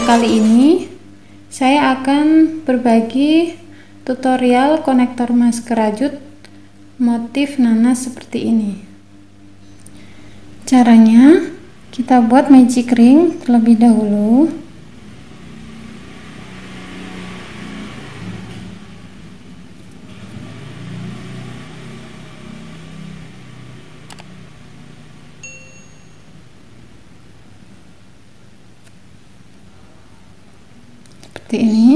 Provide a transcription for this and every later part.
kali ini saya akan berbagi tutorial konektor masker rajut motif nanas seperti ini. Caranya, kita buat magic ring terlebih dahulu. Seperti ini.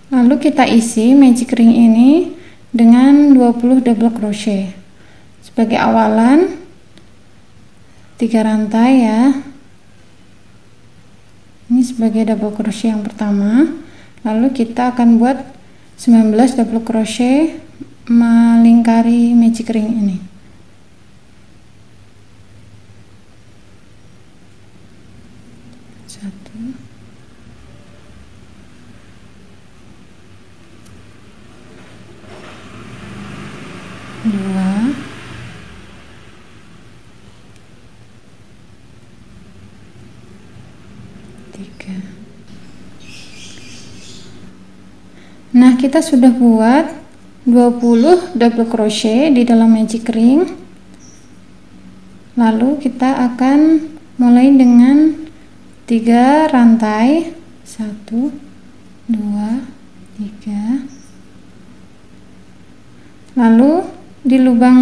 Lalu kita isi magic ring ini dengan 20 double crochet. Sebagai awalan 3 rantai ya. Ini sebagai double crochet yang pertama. Lalu kita akan buat 19 double crochet melingkari magic ring ini. Satu, dua, tiga. Nah, kita sudah buat 20 double crochet di dalam magic ring. Lalu kita akan mulai dengan 3 rantai, 1, 2, 3. Lalu di lubang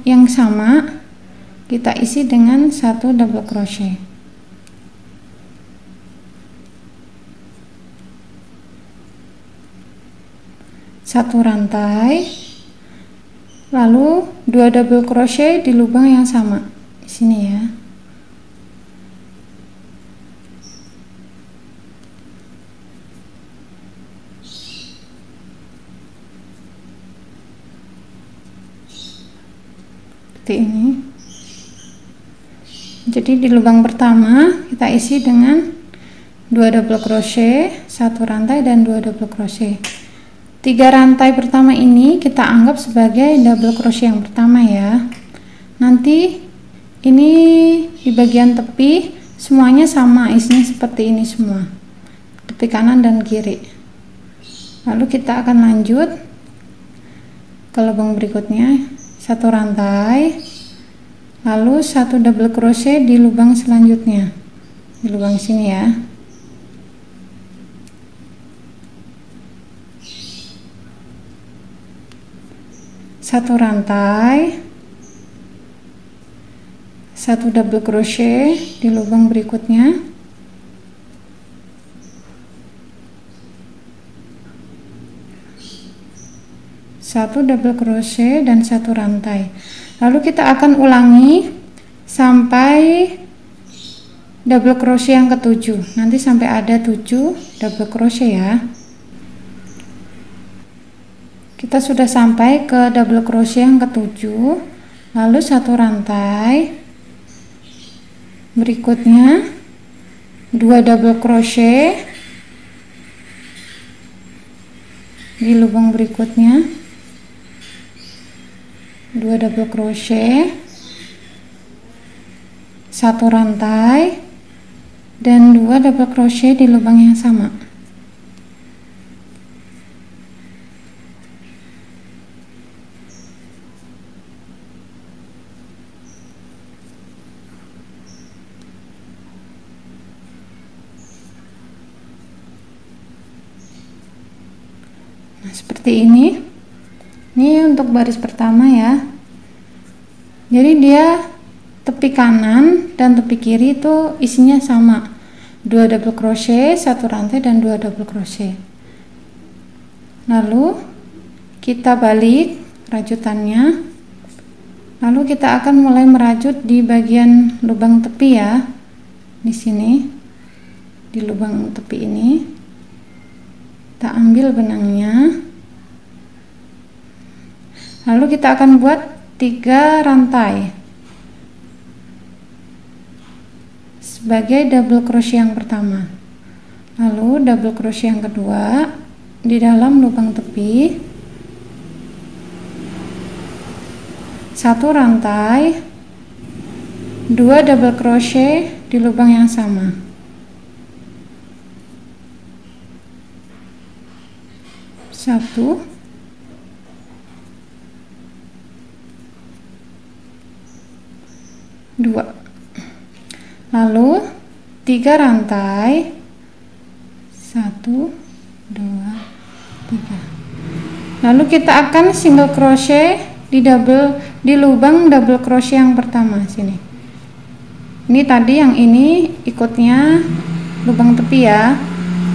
yang sama kita isi dengan 1 double crochet. Satu rantai, lalu 2 double crochet di lubang yang sama di sini ya. Seperti ini. Jadi di lubang pertama kita isi dengan 2 double crochet, 1 rantai dan 2 double crochet. 3 rantai pertama ini kita anggap sebagai double crochet yang pertama ya. Nanti ini di bagian tepi semuanya sama, isinya seperti ini semua, tepi kanan dan kiri. Lalu kita akan lanjut ke lubang berikutnya, 1 rantai, lalu 1 double crochet di lubang selanjutnya, di lubang sini ya. Satu rantai, 1 double crochet di lubang berikutnya, satu double crochet dan 1 rantai. Lalu kita akan ulangi sampai double crochet yang ke-7. Nanti sampai ada 7 double crochet ya. Kita sudah sampai ke double crochet yang ke-7. Lalu 1 rantai. Berikutnya 2 double crochet di lubang berikutnya, 2 double crochet, 1 rantai dan 2 double crochet di lubang yang sama. Nah, seperti ini. Ini untuk baris pertama ya. Jadi dia tepi kanan dan tepi kiri itu isinya sama. 2 double crochet, 1 rantai dan 2 double crochet. Lalu kita balik rajutannya. Lalu kita akan mulai merajut di bagian lubang tepi ya. Di sini. Di lubang tepi ini. Kita ambil benangnya. Lalu kita akan buat 3 rantai sebagai double crochet yang pertama. Lalu double crochet yang kedua di dalam lubang tepi, 1 rantai, 2 double crochet di lubang yang sama. 1, 2, lalu 3 rantai, 1, 2, 3. Lalu kita akan single crochet di lubang double crochet yang pertama sini. Ini tadi yang ini ikutnya lubang tepi ya.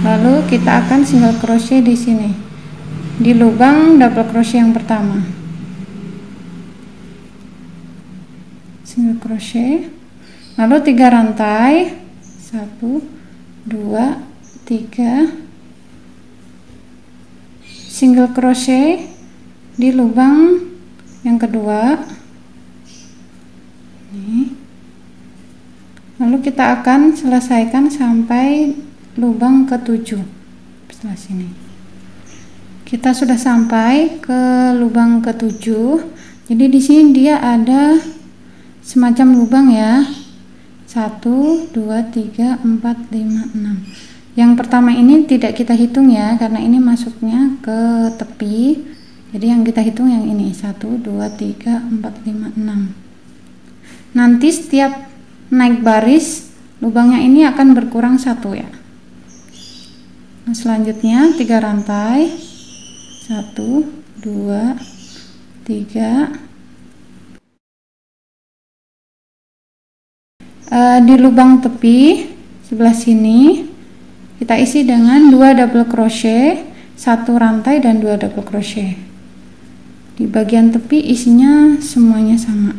Lalu kita akan single crochet di sini di lubang double crochet yang pertama. Single crochet, lalu 3 rantai, 1, 2, 3, single crochet di lubang yang kedua. Ini. Lalu kita akan selesaikan sampai lubang ke-7. Setelah sini kita sudah sampai ke lubang ke-7. Jadi di sini dia ada semacam lubang ya, 1, 2, 3, 4, 5, 6. Yang pertama ini tidak kita hitung ya, karena ini masuknya ke tepi. Jadi yang kita hitung yang ini, 1, 2, 3, 4, 5, 6. Nanti setiap naik baris lubangnya ini akan berkurang 1 ya. Nah, selanjutnya 3 rantai, 1, 2, 3. Di lubang tepi sebelah sini kita isi dengan 2 double crochet, 1 rantai dan 2 double crochet. Di bagian tepi isinya semuanya sama.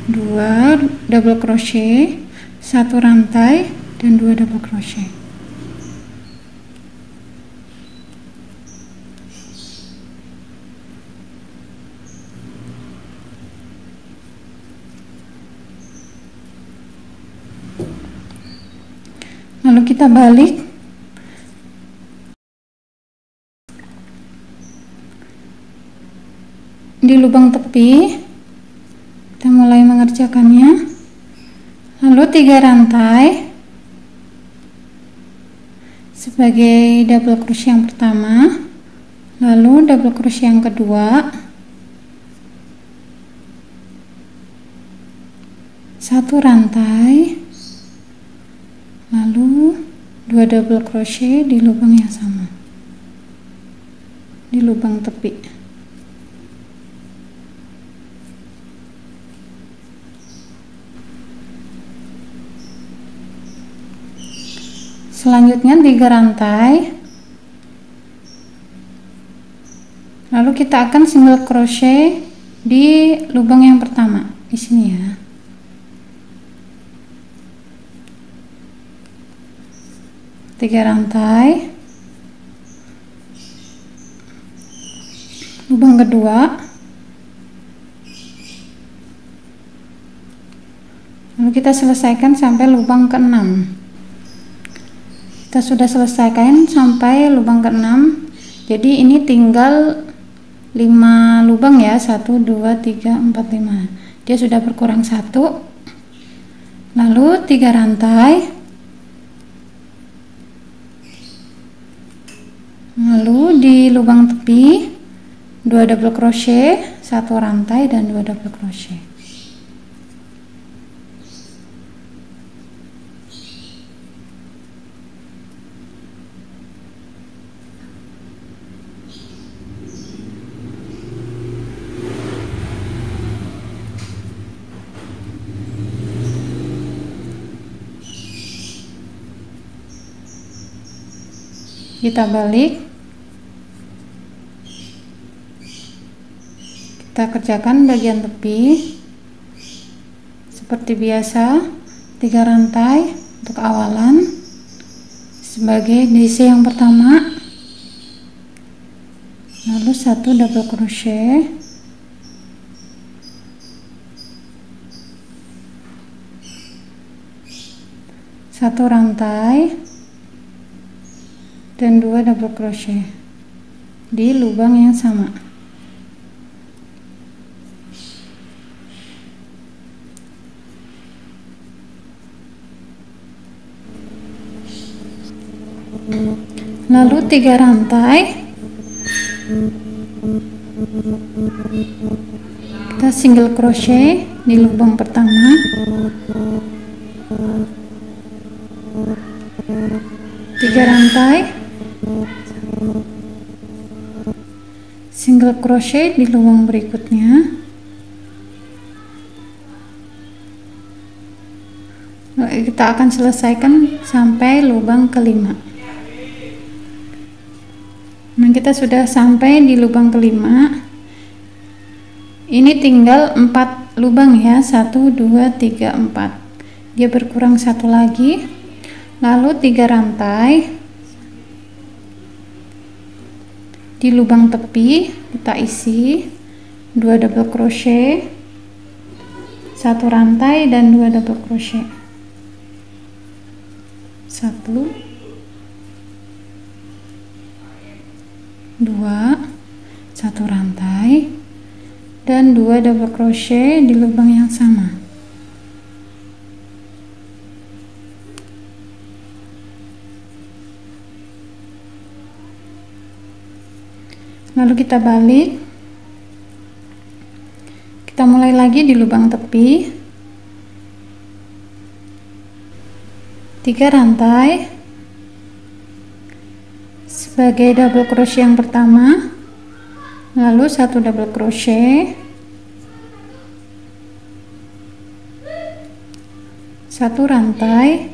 Dua double crochet, 1 rantai dan 2 double crochet. Lalu kita balik di lubang tepi, kita mulai mengerjakannya. Lalu 3 rantai sebagai double crochet yang pertama, lalu double crochet yang kedua, 1 rantai, lalu 2 double crochet di lubang yang sama, di lubang tepi. Selanjutnya 3 rantai, lalu kita akan single crochet di lubang yang pertama di sini ya. Tiga rantai, lubang kedua, lalu kita selesaikan sampai lubang ke-6. Kita sudah selesaikan sampai lubang ke-6. Jadi ini tinggal 5 lubang ya, 1, 2, 3, 4, 5. Dia sudah berkurang 1. Lalu 3 rantai, lalu di lubang tepi 2 double crochet, 1 rantai dan 2 double crochet. Kita balik, kita kerjakan bagian tepi seperti biasa, 3 rantai untuk awalan sebagai DC yang pertama, lalu 1 double crochet, satu rantai dan 2 double crochet di lubang yang sama. lalu 3 rantai kita single crochet di lubang pertama, 3 rantai single crochet di lubang berikutnya, kita akan selesaikan sampai lubang kelima. Nah, kita sudah sampai di lubang kelima. Ini tinggal 4 lubang ya, 1 2 3 4, dia berkurang satu lagi, lalu 3 rantai di lubang tepi kita isi 2 double crochet, 1 rantai dan 2 double crochet, 1 2, 1 rantai dan 2 double crochet di lubang yang sama. Lalu kita balik, kita mulai lagi di lubang tepi, 3 rantai sebagai double crochet yang pertama, lalu 1 double crochet, 1 rantai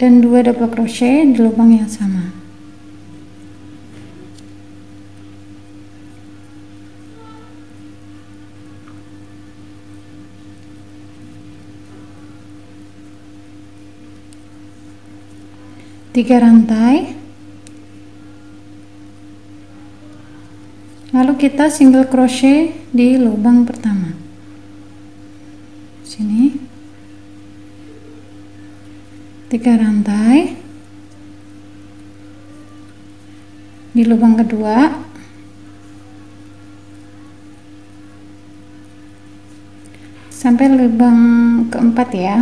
dan 2 double crochet di lubang yang sama. Tiga rantai, lalu kita single crochet di lubang pertama, sini 3 rantai di lubang kedua, sampai lubang keempat ya.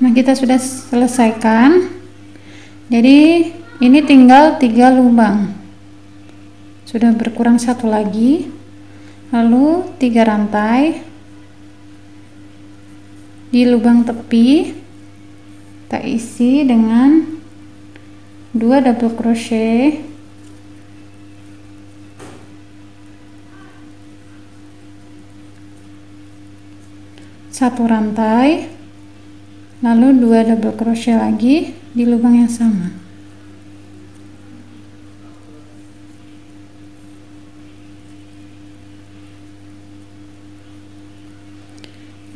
Nah, kita sudah selesaikan. Jadi ini tinggal 3 lubang, sudah berkurang satu lagi, lalu 3 rantai di lubang tepi kita isi dengan 2 double crochet, 1 rantai, lalu 2 double crochet lagi di lubang yang sama.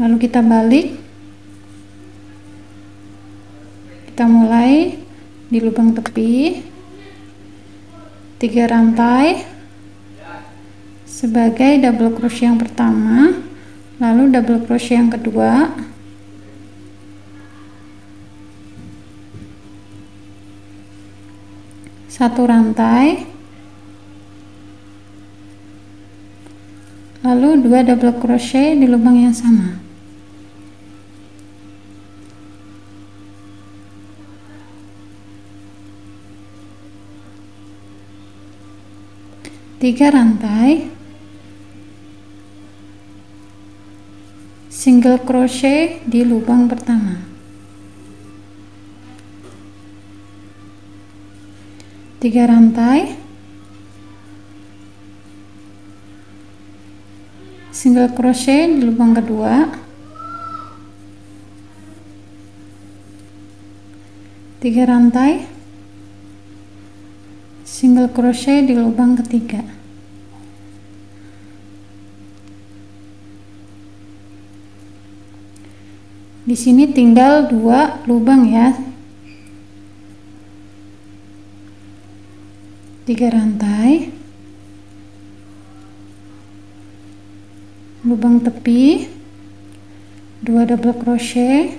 Lalu kita balik, kita mulai di lubang tepi, 3 rantai sebagai double crochet yang pertama, lalu double crochet yang kedua, 1 rantai, lalu 2 double crochet di lubang yang sama. Tiga rantai, single crochet di lubang pertama, 3 rantai, single crochet di lubang kedua, 3 rantai, single crochet di lubang ketiga. Di sini tinggal 2 lubang ya, 3 rantai, lubang tepi, 2 double crochet,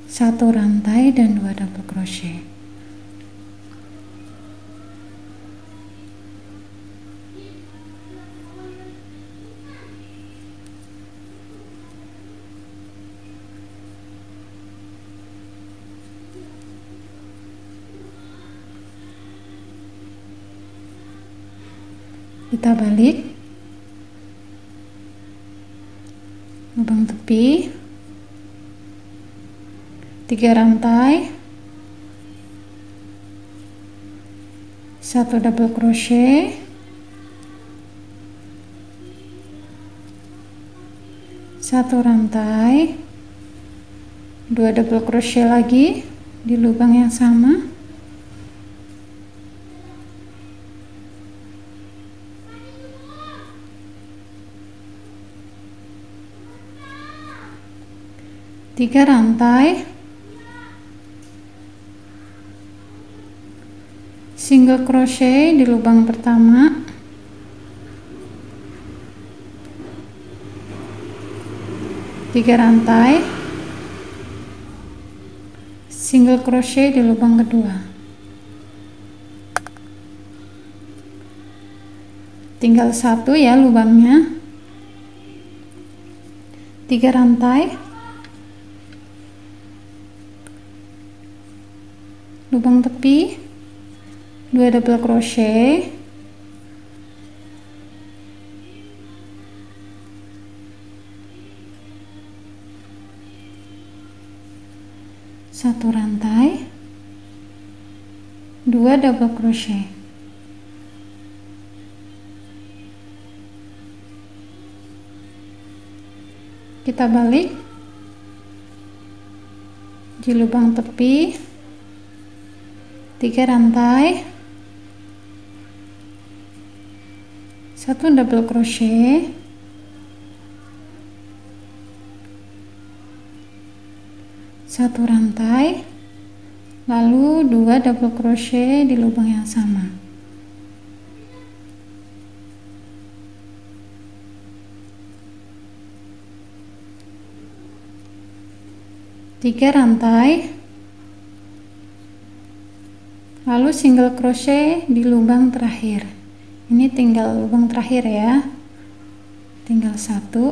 1 rantai dan 2 double crochet. kita balik, lubang tepi, 3 rantai, 1 double crochet, 1 rantai, 2 double crochet lagi di lubang yang sama, tiga rantai, single crochet di lubang pertama, tiga rantai, single crochet di lubang kedua, tinggal 1 ya lubangnya, 3 rantai, lubang tepi, 2 double crochet, 1 rantai, 2 double crochet, kita balik di lubang tepi, 3 rantai, 1 double crochet, 1 rantai, lalu 2 double crochet di lubang yang sama, tiga rantai, lalu single crochet di lubang terakhir. Ini tinggal lubang terakhir ya, tinggal 1,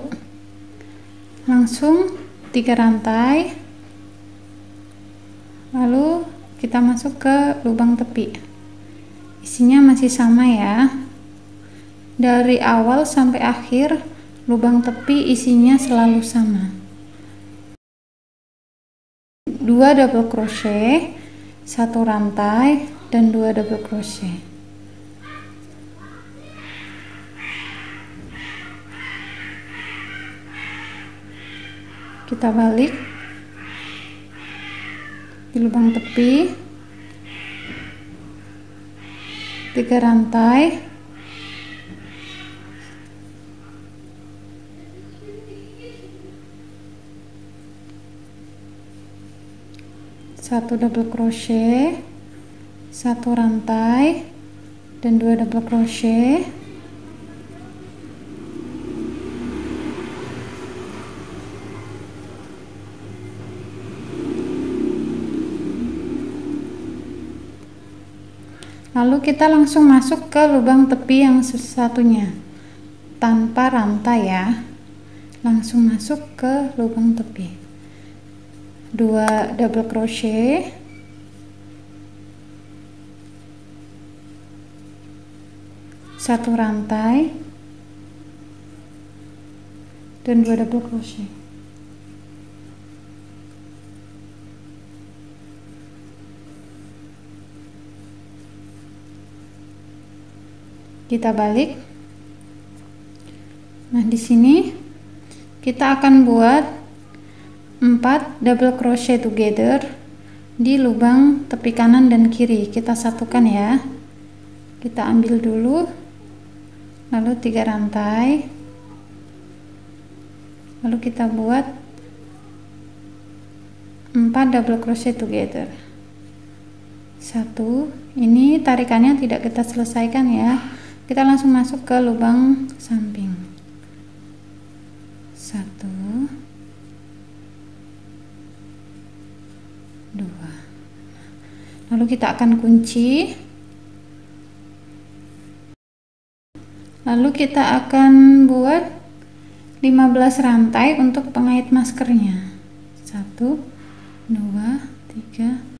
langsung 3 rantai, lalu kita masuk ke lubang tepi, isinya masih sama ya, dari awal sampai akhir lubang tepi isinya selalu sama, 2 double crochet, 1 rantai dan 2 double crochet, kita balik di lubang tepi, 3 rantai, 1 double crochet, 1 rantai dan 2 double crochet, lalu kita langsung masuk ke lubang tepi yang satunya tanpa rantai ya, langsung masuk ke lubang tepi, 2 double crochet, 1 rantai dan 2 double crochet, kita balik. Nah, di sini kita akan buat 4 double crochet together di lubang tepi kanan dan kiri. Kita satukan ya. Kita ambil dulu, lalu 3 rantai, lalu kita buat 4 double crochet together. 1, ini tarikannya tidak kita selesaikan ya, kita langsung masuk ke lubang samping, 1, 2, lalu kita akan kunci, lalu kita akan buat 15 rantai untuk pengait maskernya, 1, 2, 3,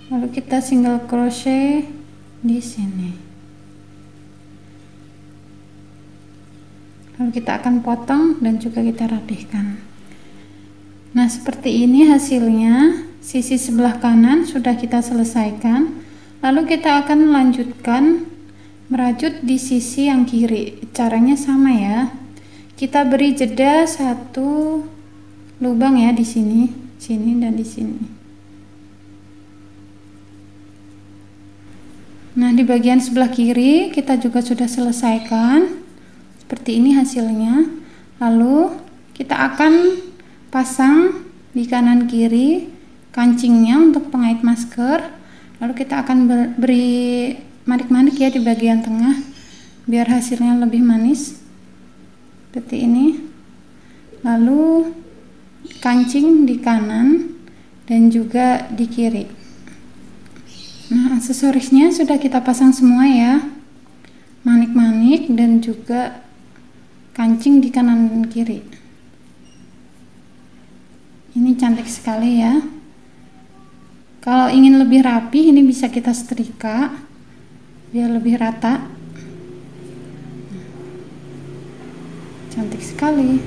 lalu kita single crochet di sini, lalu kita akan potong dan juga kita rapihkan. Nah, seperti ini hasilnya. Sisi sebelah kanan sudah kita selesaikan, lalu kita akan melanjutkan merajut di sisi yang kiri. Caranya sama ya, kita beri jeda satu lubang ya, di sini, dan di sini. Nah, di bagian sebelah kiri kita juga sudah selesaikan. Seperti ini hasilnya. Lalu kita akan pasang di kanan kiri kancingnya untuk pengait masker. Lalu kita akan beri manik-manik ya di bagian tengah biar hasilnya lebih manis seperti ini. Lalu kancing di kanan dan juga di kiri. Nah, aksesorisnya sudah kita pasang semua ya, manik-manik dan juga kancing di kanan dan kiri. Ini cantik sekali ya. Kalau ingin lebih rapi, ini bisa kita setrika biar lebih rata. Cantik sekali.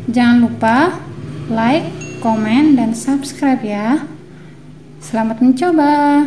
Jangan lupa like, komen, dan subscribe ya. Selamat mencoba.